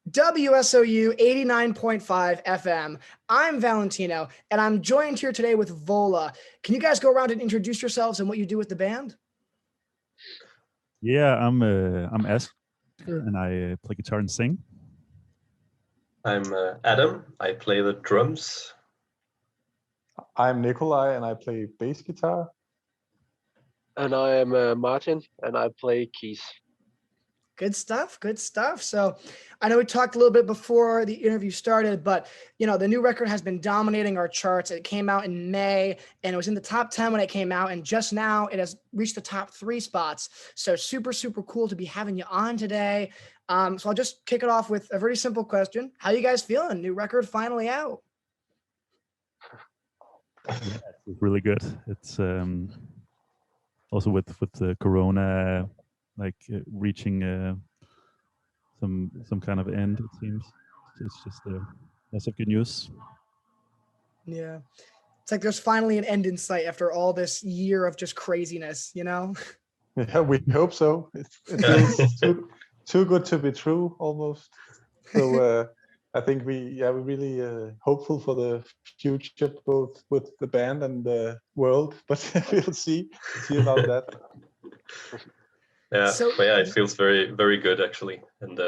WSOU 89.5 FM. I'm Valentino, and I'm joined here today with Vola. Can you guys go around and introduce yourselves and what you do with the band? Yeah, I'm Asker, and I play guitar and sing. I'm Adam. I play the drums. I'm Nikolai, and I play bass guitar. And I am Martin, and I play keys. Good stuff. Good stuff. So I know we talked a little bit before the interview started, but the new record has been dominating our charts. It came out in May and it was in the top 10 when it came out. And just now it has reached the top 3 spots. So super, super cool to be having you on today. So I'll just kick it off with a very simple question. How you guys feeling? New record finally out. Yeah, it's really good. It's also with the Corona reaching some kind of end, it seems. It's just lots of good news. Yeah, it's like there's finally an end in sight after all this year of just craziness, Yeah, we hope so. It feels too good to be true, almost. So I think we're really hopeful for the future, both with the band and the world. But we'll see about that. Yeah, but yeah, it feels very, very good actually, and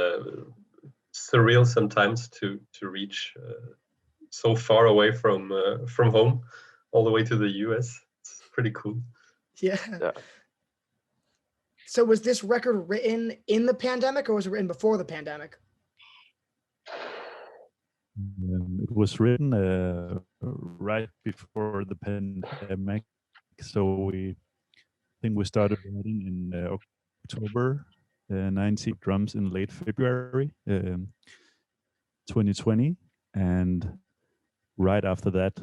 surreal sometimes to reach so far away from home, all the way to the US. It's pretty cool. Yeah. So was this record written in the pandemic, or was it written before the pandemic? It was written right before the pandemic, so I think we started writing in October 19 drums in late February 2020, and right after that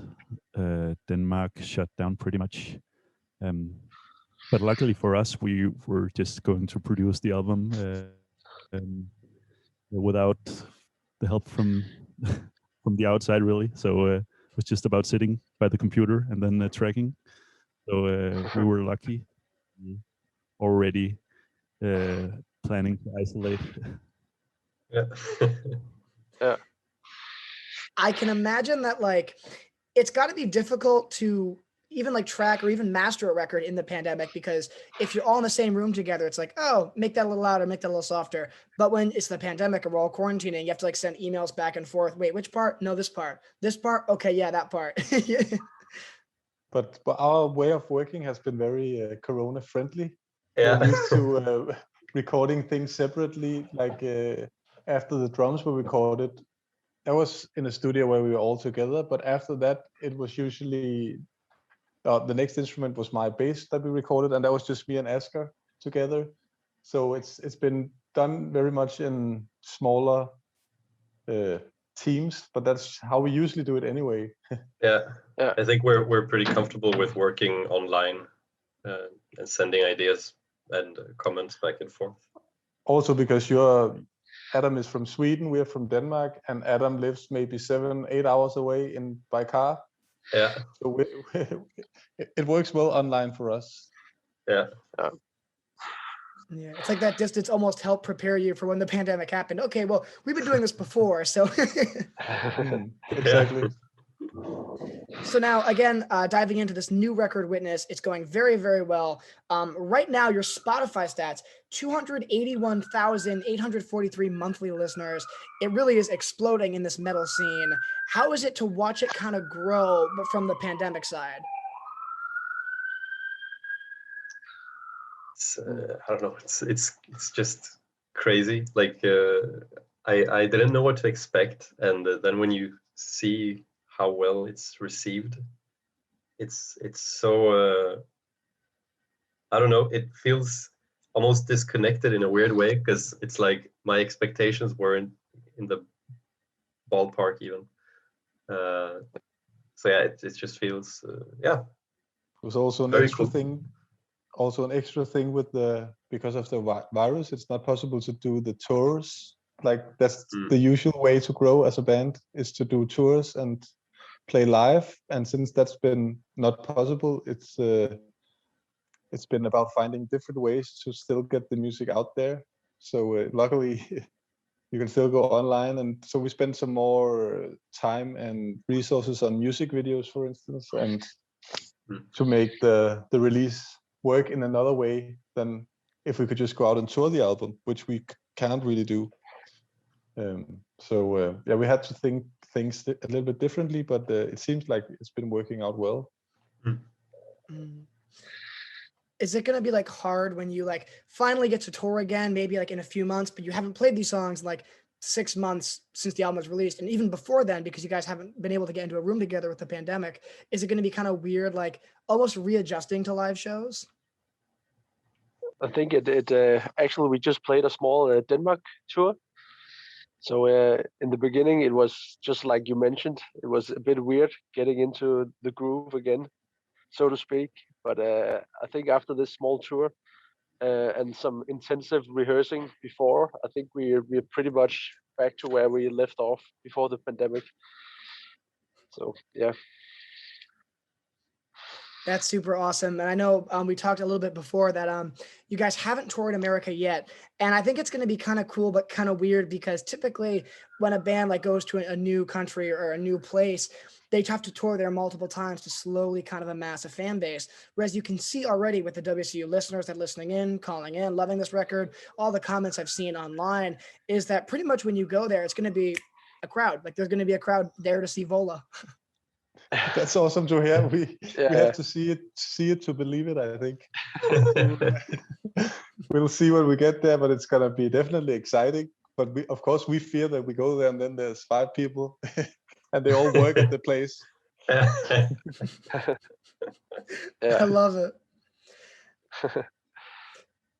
Denmark shut down pretty much, but luckily for us we were just going to produce the album without the help from the outside really, so it was just about sitting by the computer and then tracking, so we were lucky already planning to isolate. Yeah. I can imagine that it's got to be difficult to even track or even master a record in the pandemic, because if you're all in the same room together, it's like, oh, make that a little louder, make that a little softer. But when it's the pandemic and we're all quarantining, you have to send emails back and forth. Wait, which part? No, this part. This part? Okay, yeah, that part. But our way of working has been very Corona friendly. Yeah. We're used to recording things separately. After the drums were recorded, that was in a studio where we were all together. But after that, it was usually the next instrument was my bass that we recorded, and that was just me and Asker together. So it's been done very much in smaller teams, but that's how we usually do it anyway. Yeah. I think we're pretty comfortable with working online and sending ideas and comments back and forth. Also because Adam is from Sweden, we're from Denmark, and Adam lives maybe 7-8 hours away by car. Yeah. So it works well online for us. Yeah. Yeah, it's like that distance almost helped prepare you for when the pandemic happened. Okay, well, we've been doing this before, so. Exactly. So now, again, diving into this new record, Witness, it's going very, very well. Right now, your Spotify stats, 281,843 monthly listeners. It really is exploding in this metal scene. How is it to watch it kind of grow, but from the pandemic side? I don't know. It's just crazy. I didn't know what to expect, and then when you see how well it's received, it's so I don't know. It feels almost disconnected in a weird way, because it's like my expectations weren't in the ballpark even. So yeah, it just feels yeah. It was also an Very extra cool. thing. Also an extra thing because of the virus, it's not possible to do the tours. That's the usual way to grow as a band, is to do tours and play live. And since that's been not possible, it's been about finding different ways to still get the music out there. So luckily, you can still go online. And so we spend some more time and resources on music videos, for instance, and to make the release work in another way than if we could just go out and tour the album, which we can't really do. Yeah, we had to think things a little bit differently, but it seems like it's been working out well. Is it going to be like hard when you like finally get to tour again, maybe like in a few months, but you haven't played these songs in like 6 months since the album was released, and even before then, because you guys haven't been able to get into a room together with the pandemic? Is it going to be kind of weird, like almost readjusting to live shows? I think it actually, we just played a small Denmark tour. So in the beginning, it was just like you mentioned, it was a bit weird getting into the groove again, so to speak. But I think after this small tour and some intensive rehearsing before, I think we're pretty much back to where we left off before the pandemic. So yeah. That's super awesome. And I know we talked a little bit before that you guys haven't toured America yet. And I think it's going to be kind of cool, but kind of weird, because typically when a band like goes to a new country or a new place, they have to tour there multiple times to slowly kind of amass a fan base. Whereas you can see already with the WSU listeners that are listening in, calling in, loving this record, all the comments I've seen online is that pretty much when you go there, it's going to be a crowd. Like there's going to be a crowd there to see Vola. That's awesome to hear. We have to see it to believe it, I think. We'll see when we get there, but it's gonna be definitely exciting. But of course we fear that we go there and then there's 5 people and they all work at the place. I love it.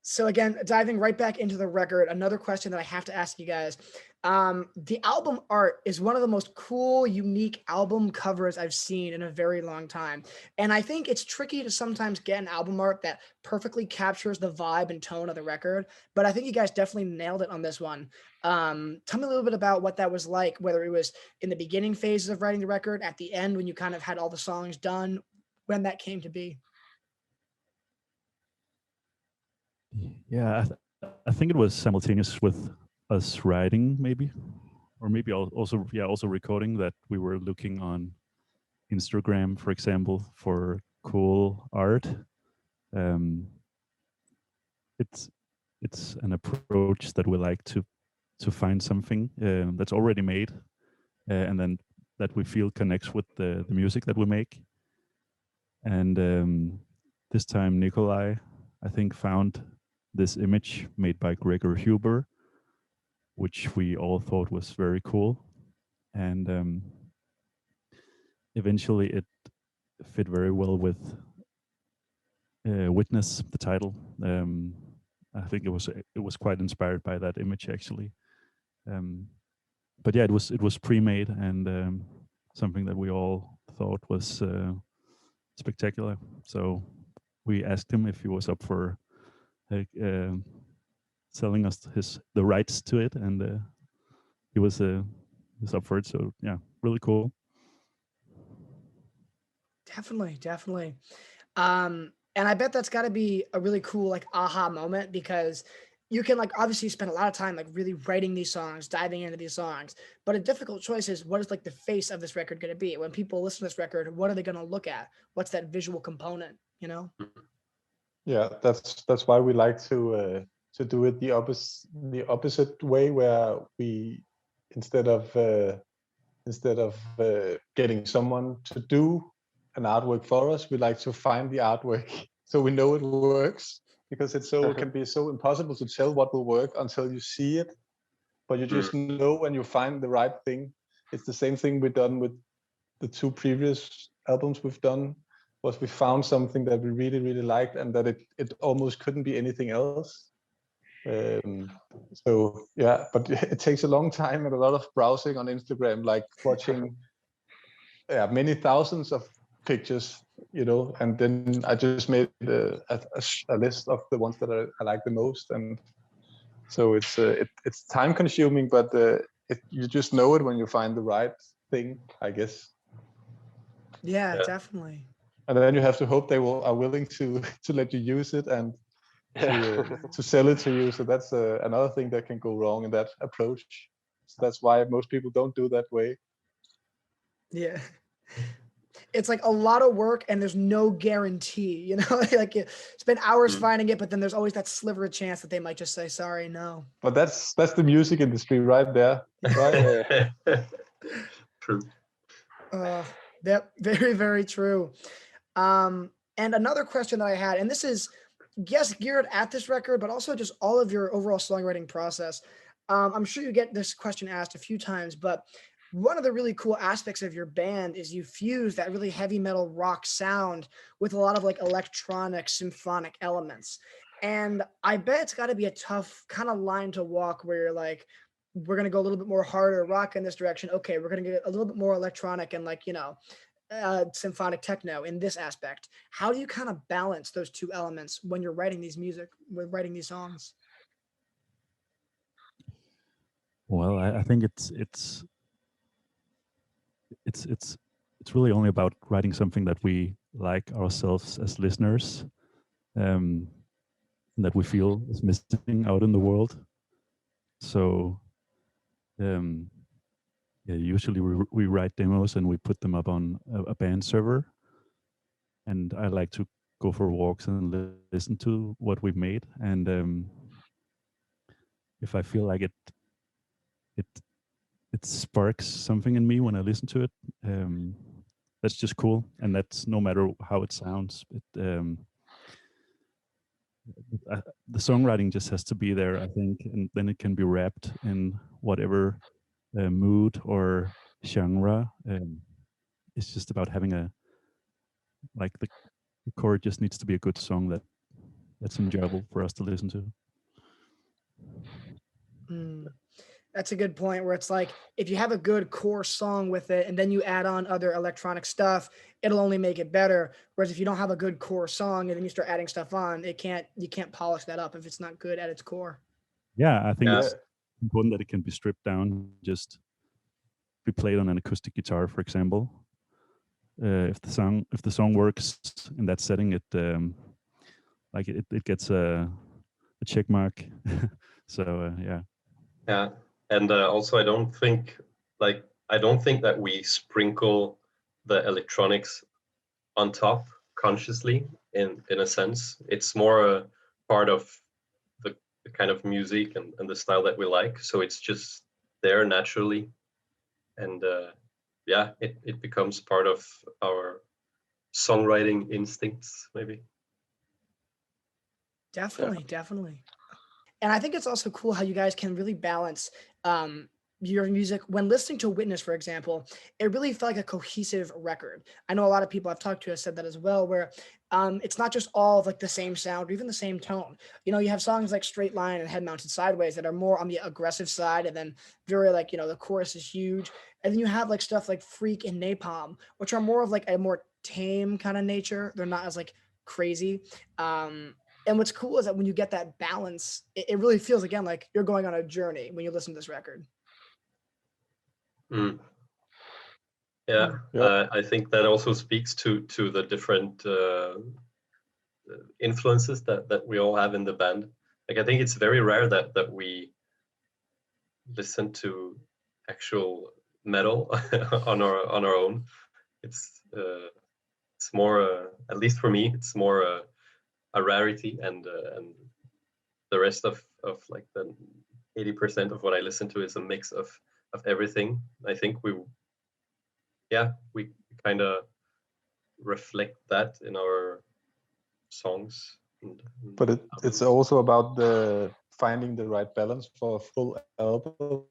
So again, diving right back into the record, another question that I have to ask you guys. The album art is one of the most cool, unique album covers I've seen in a very long time. And I think it's tricky to sometimes get an album art that perfectly captures the vibe and tone of the record. But I think you guys definitely nailed it on this one. Tell me a little bit about what that was like, whether it was in the beginning phases of writing the record, at the end when you kind of had all the songs done, when that came to be. Yeah, I think it was simultaneous with us writing, maybe, or maybe also recording, that we were looking on Instagram, for example, for cool art. It's an approach that we like to find something that's already made, and then that we feel connects with the music that we make. And this time, Nikolai, I think, found this image made by Gregor Huber, which we all thought was very cool. And eventually it fit very well with Witness, the title. I think it was quite inspired by that image, actually. But yeah, it was pre-made and something that we all thought was spectacular. So we asked him if he was up for selling us the rights to it, and he was up for it. So yeah, really cool. Definitely. And I bet that's got to be a really cool like aha moment, because you can like obviously spend a lot of time like really writing these songs, diving into these songs, but a difficult choice is, what is like the face of this record going to be? When people listen to this record, what are they going to look at? What's that visual component, you know? Yeah, that's why we like to do it the opposite way, where we instead of getting someone to do an artwork for us, we like to find the artwork so we know it works, because it can be so impossible to tell what will work until you see it, but you just know when you find the right thing. It's the same thing we've done with the 2 previous albums we've done, was we found something that we really, really liked, and that it almost couldn't be anything else. So yeah, but it takes a long time and a lot of browsing on Instagram, like watching many thousands of pictures, and then I just made a list of the ones that I like the most. And so it's time consuming, but you just know it when you find the right thing, I guess. Yeah, definitely. And then you have to hope they are willing to let you use it, and to sell it to you. So that's another thing that can go wrong in that approach. So that's why most people don't do that way. Yeah. It's like a lot of work and there's no guarantee, you know, like you spend hours finding it, but then there's always that sliver of chance that they might just say, sorry, no. But that's the music industry right there, right? True. Yep, very, very true. And another question that I had, and this is, yes, geared at this record, but also just all of your overall songwriting process. I'm sure you get this question asked a few times, but one of the really cool aspects of your band is you fuse that really heavy metal rock sound with a lot of like electronic symphonic elements. And I bet it's got to be a tough kind of line to walk where you're like, we're going to go a little bit more harder rock in this direction. Okay, we're going to get a little bit more electronic and like, you know, symphonic techno in this aspect. How do you kind of balance those two elements when you're writing these writing these songs? Well, I think it's really only about writing something that we like ourselves as listeners, that we feel is missing out in the world. So yeah, usually we write demos and we put them up on a band server, and I like to go for walks and listen to what we've made, and if I feel like it sparks something in me when I listen to it, that's just cool, and that's no matter how it sounds. The songwriting just has to be there, I think, and then it can be wrapped in whatever mood or genre. It's just about having the chord just needs to be a good song that's enjoyable for us to listen to. That's a good point, where it's like, if you have a good core song with it and then you add on other electronic stuff, it'll only make it better. Whereas if you don't have a good core song and then you start adding stuff on, you can't polish that up if it's not good at its core. Yeah, I think it's important that it can be stripped down, just be played on an acoustic guitar, for example. If the song works in that setting, it gets a check mark. So yeah. Yeah, and also I don't think that we sprinkle the electronics on top consciously. In a sense, it's more a part of the kind of music and the style that we like. So it's just there naturally, and yeah, it becomes part of our songwriting instincts, maybe. Definitely. And I think it's also cool how you guys can really balance your music. When listening to Witness, for example, it really felt like a cohesive record. I know a lot of people I've talked to have said that as well, where it's not just all of like the same sound or even the same tone. You know, you have songs like Straight Line and Head Mounted Sideways that are more on the aggressive side, and then very like, you know, the chorus is huge. And then you have like stuff like Freak and Napalm, which are more of like a more tame kind of nature. They're not as like crazy. And what's cool is that when you get that balance, it really feels, again, like you're going on a journey when you listen to this record. Yeah, I think that also speaks to the different influences that we all have in the band. Like, I think it's very rare that we listen to actual metal on our own. It's more, at least for me, it's more a rarity, and the rest of like the 80% of what I listen to is a mix of everything. I think we kind of reflect that in our songs. But it's also about finding the right balance for a full album,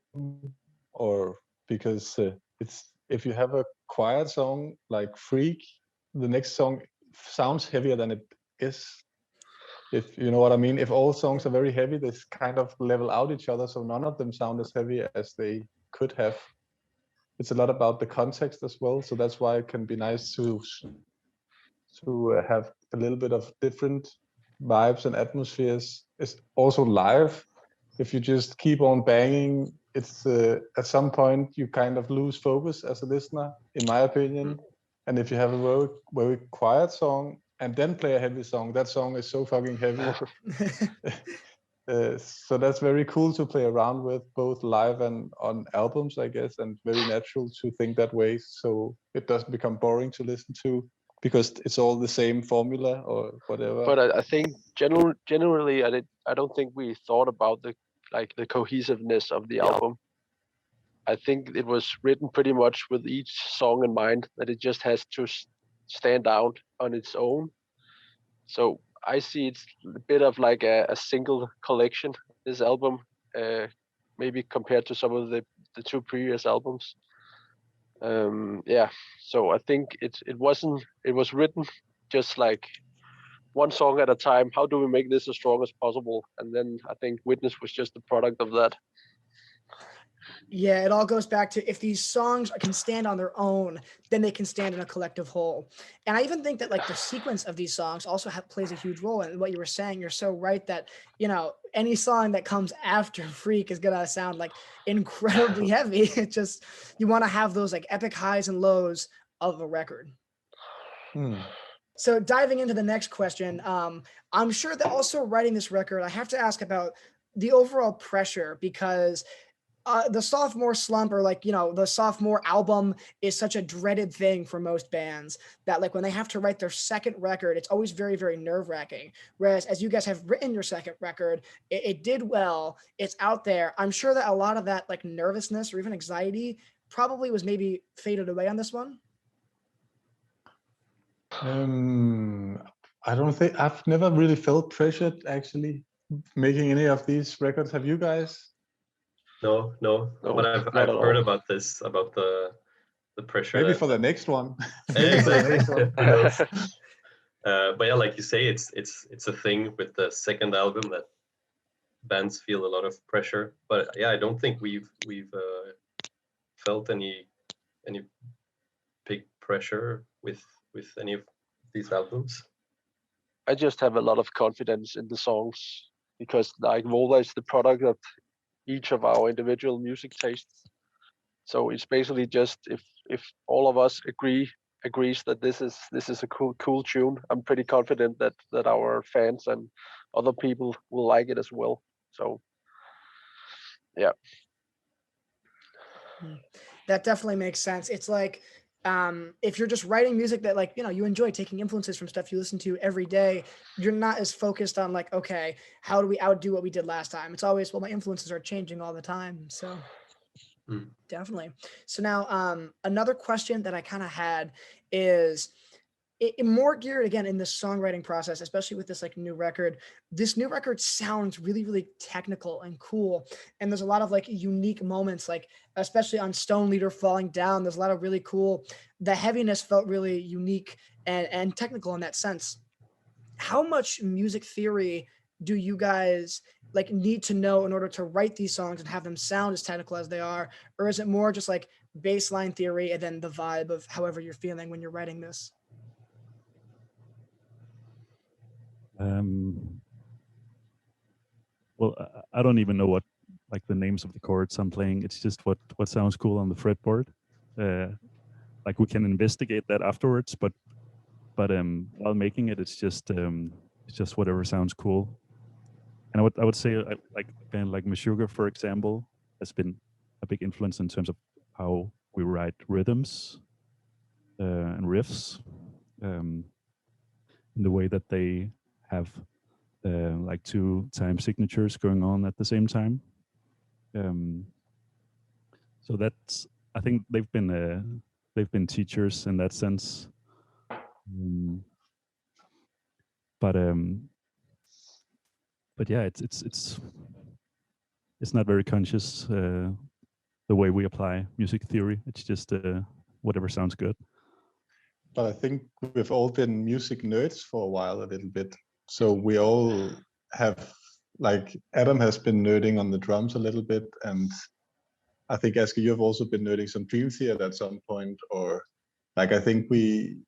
or because it's, if you have a quiet song like Freak, the next song sounds heavier than it is. If you know what I mean. If all songs are very heavy, they kind of level out each other, so none of them sound as heavy as they could have. It's a lot about the context as well, so that's why it can be nice to have a little bit of different vibes and atmospheres. It's also live. If you just keep on banging, it's at some point you kind of lose focus as a listener, in my opinion. And if you have a very, very quiet song, and then play a heavy song. That song is so fucking heavy. So that's very cool to play around with, both live and on albums, I guess, and very natural to think that way. So it doesn't become boring to listen to because it's all the same formula or whatever. But I think generally, I don't think we thought about the cohesiveness of the album. I think it was written pretty much with each song in mind, that it just has to stand out on its own. So I see it's a bit of like a single collection, this album, maybe compared to some of the two previous albums. Yeah, so I think it was written just like one song at a time. How do we make this as strong as possible? And then I think Witness was just the product of that. Yeah, it all goes back to if these songs can stand on their own, then they can stand in a collective whole. And I even think that like the sequence of these songs also plays a huge role in what you were saying. You're so right that, you know, any song that comes after Freak is gonna sound like incredibly heavy. It just, you want to have those like epic highs and lows of a record. So diving into the next question, I'm sure that also writing this record, I have to ask about the overall pressure, because the sophomore slump, or like, you know, the sophomore album is such a dreaded thing for most bands that like when they have to write their second record, it's always very, very nerve wracking. Whereas as you guys have written your second record, it did well, it's out there. I'm sure that a lot of that like nervousness or even anxiety probably was maybe faded away on this one. I don't think I've never really felt pressured actually making any of these records. Have you guys? No, but I've heard about this, about the pressure. Maybe for the next one. Exactly. Who knows? But yeah, like you say, it's a thing with the second album that bands feel a lot of pressure. But yeah, I don't think we've felt any big pressure with any of these albums. I just have a lot of confidence in the songs, because like Vola is the product of each of our individual music tastes. So it's basically just if all of us agrees that this is a cool tune, I'm pretty confident that our fans and other people will like it as well. So yeah. That definitely makes sense. It's like if you're just writing music that like, you know, you enjoy taking influences from stuff you listen to every day, you're not as focused on like, okay, how do we outdo what we did last time? It's always, well, my influences are changing all the time. So definitely. So now another question that I kind of had is more geared again in the songwriting process, especially with this like new record. This new record sounds really, really technical and cool. And there's a lot of like unique moments, like especially on Stone Leader Falling Down, there's a lot of really cool, the heaviness felt really unique and technical in that sense. How much music theory do you guys like need to know in order to write these songs and have them sound as technical as they are? Or is it more just like baseline theory and then the vibe of however you're feeling when you're writing this? Well, I don't even know what like the names of the chords I'm playing. It's just what sounds cool on the fretboard. Like we can investigate that afterwards, but while making it, it's just whatever sounds cool. And I would say like a band like Meshuggah, for example, has been a big influence in terms of how we write rhythms and riffs, in the way that they have like two time signatures going on at the same time. So that's, I think they've been teachers in that sense. But yeah, it's not very conscious the way we apply music theory. It's just whatever sounds good. But I think we've all been music nerds for a while, a little bit. So we all have, like Adam has been nerding on the drums a little bit, and I think Asger, you've also been nerding some Dream Theater at some point, or like I think we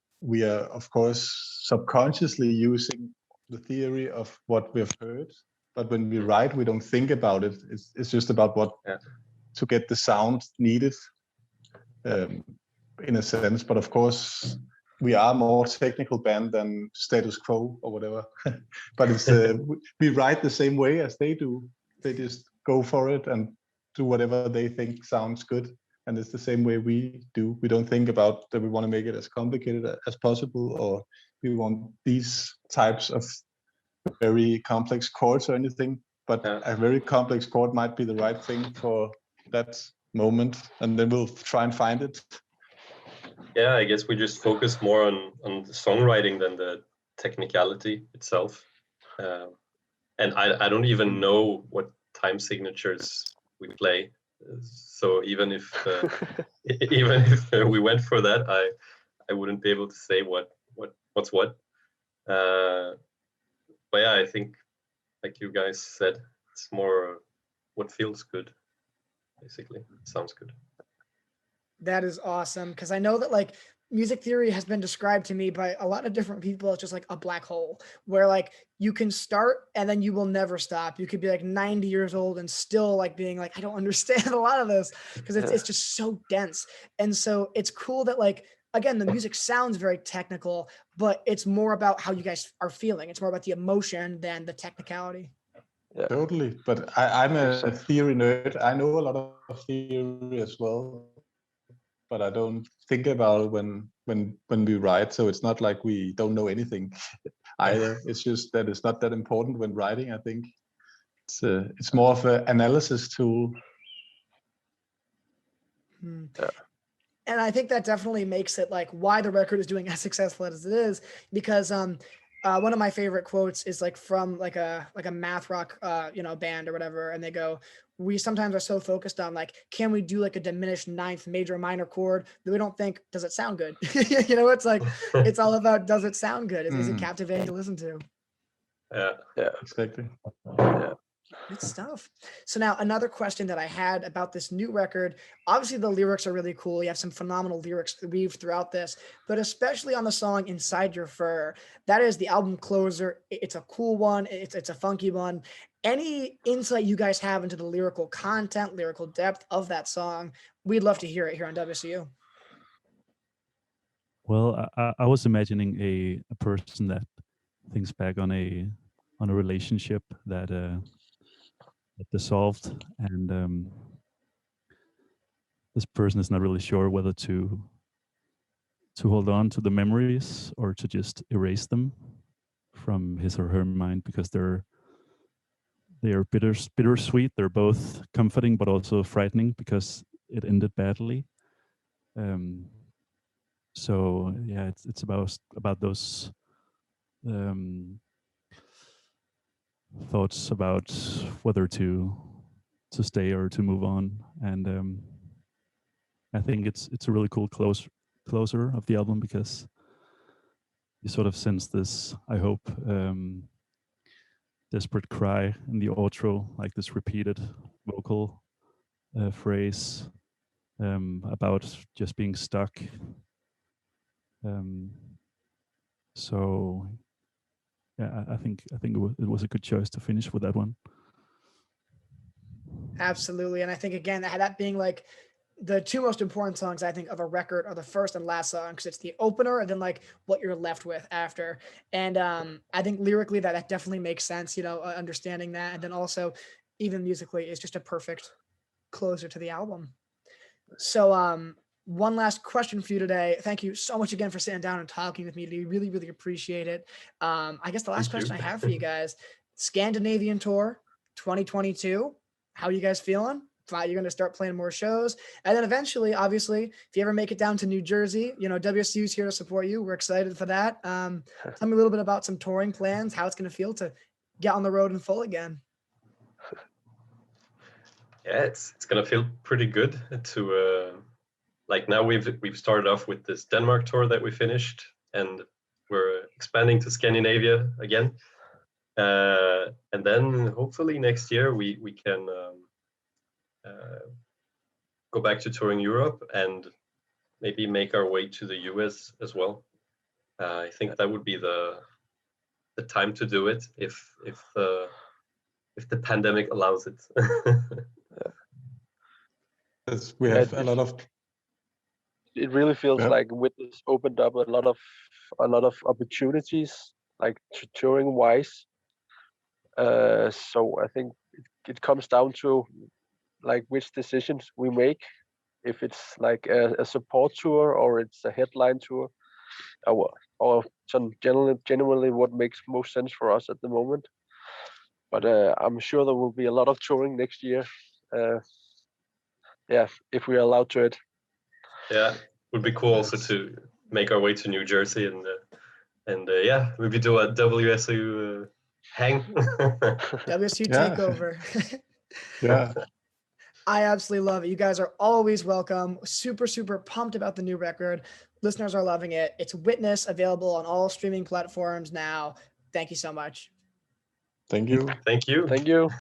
are of course subconsciously using the theory of what we've heard, but when we write, we don't think about it. It's just about what to get the sound needed, in a sense. But of course, we are more technical band than Status Quo or whatever. But it's we write the same way as they do. They just go for it and do whatever they think sounds good. And it's the same way we do. We don't think about that we want to make it as complicated as possible, or we want these types of very complex chords or anything. But a very complex chord might be the right thing for that moment, and then we'll try and find it. Yeah, I guess we just focus more on the songwriting than the technicality itself. And I don't even know what time signatures we play. So even if we went for that, I wouldn't be able to say what's what. But yeah, I think, like you guys said, it's more what feels good. Basically, sounds good. That is awesome, because I know that like music theory has been described to me by a lot of different people as just like a black hole, where like you can start and then you will never stop. You could be like 90 years old and still like being like, I don't understand a lot of this, because it's just so dense. And so it's cool that like, again, the music sounds very technical, but it's more about how you guys are feeling. It's more about the emotion than the technicality. Yeah. Totally, but I'm a theory nerd. I know a lot of theory as well, but I don't think about it when we write. So it's not like we don't know anything either. It's just that it's not that important when writing. I think it's more of an analysis tool. Yeah. And I think that definitely makes it like why the record is doing as successful as it is, because one of my favorite quotes is like from like a math rock band or whatever, and they go, we sometimes are so focused on like, can we do like a diminished ninth major minor chord, that we don't think, does it sound good? It's like, it's all about, does it sound good? Is it captivating to listen to? Yeah, exactly. Yeah. Good stuff. So now another question that I had about this new record, obviously the lyrics are really cool. You have some phenomenal lyrics weaved throughout this, but especially on the song Inside Your Fur, that is the album closer. It's a cool one. It's a funky one. Any insight you guys have into the lyrical content, lyrical depth of that song, we'd love to hear it here on WSU. Well, I was imagining a person that thinks back on a relationship that dissolved, and this person is not really sure whether to hold on to the memories or to just erase them from his or her mind, because they are bittersweet. They're both comforting but also frightening because it ended badly. So yeah, it's about those thoughts about whether to stay or to move on, and I think it's a really cool closer of the album, because you sort of sense this, I hope, desperate cry in the outro, like this repeated vocal phrase about just being stuck. So yeah, I think it was a good choice to finish with that one. Absolutely. And I think, again, that being like the two most important songs, I think, of a record are the first and last song, because it's the opener and then like what you're left with after. And I think lyrically that definitely makes sense, understanding that. And then also even musically is just a perfect closer to the album. So one last question for you today. Thank you so much again for sitting down and talking with me. We really, really appreciate it. I guess the last question I have for you guys, Scandinavian tour 2022. How are you guys feeling? You're going to start playing more shows. And then eventually, obviously, if you ever make it down to New Jersey, WSU is here to support you. We're excited for that. Tell me a little bit about some touring plans, how it's going to feel to get on the road in full again. Yeah, it's going to feel pretty good to like now we've started off with this Denmark tour that we finished, and we're expanding to Scandinavia again. And then hopefully next year we can go back to touring Europe and maybe make our way to the US as well. I think that would be the time to do it if the pandemic allows it. We have a lot of. it really feels Yeah. like Witness opened up a lot of opportunities, like touring wise. So I think it comes down to like which decisions we make, if it's like a support tour or it's a headline tour, or some generally what makes most sense for us at the moment. But I'm sure there will be a lot of touring next year. Yeah, if we are allowed to it. Yeah, would be cool also Yes. to make our way to New Jersey and yeah, maybe do a WSU hang. WSU Yeah. takeover. Yeah. I absolutely love it. You guys are always welcome. Super, super pumped about the new record. Listeners are loving it. It's Witness, available on all streaming platforms now. Thank you so much. Thank you. Thank you. Thank you.